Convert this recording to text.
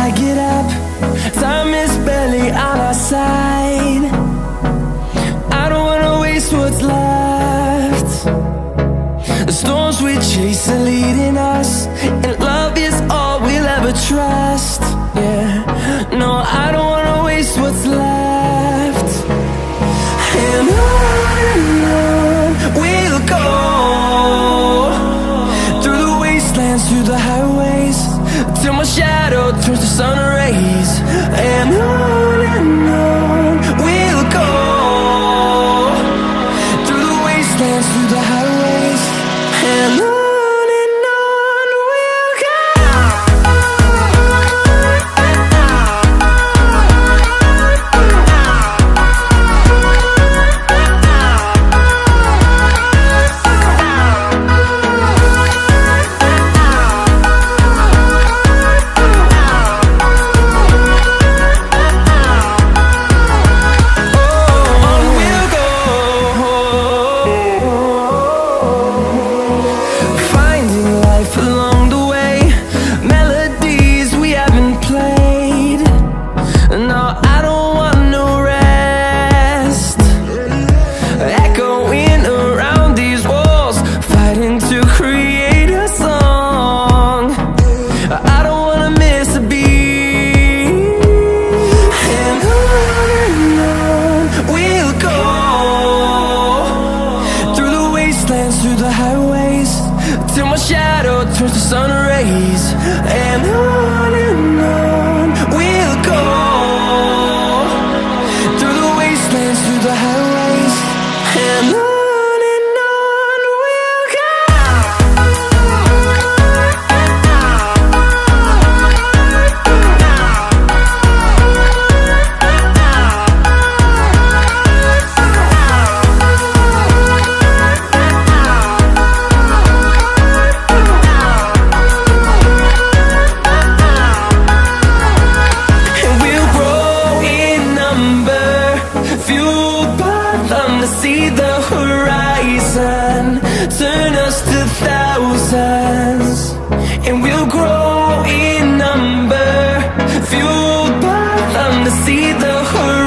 I get up, time is barely on our side. I don't wanna waste what's left. The storms we chase are leading us, and love is all we'll ever trust. Yeah, no, I don't wanna waste what's left. And on we'll go, through the wastelands, through the highways, till my shadow turns to sun rays. And on we'll go, through the wastelands, through the highways, and on we'll go. Through the highways, till my shadow turns to sun rays. And on we'll go, through the wastelands, through the highways, and on we'll go. To see the horizon turn us to thousands, and we'll grow in number, fueled by them to see the horizon.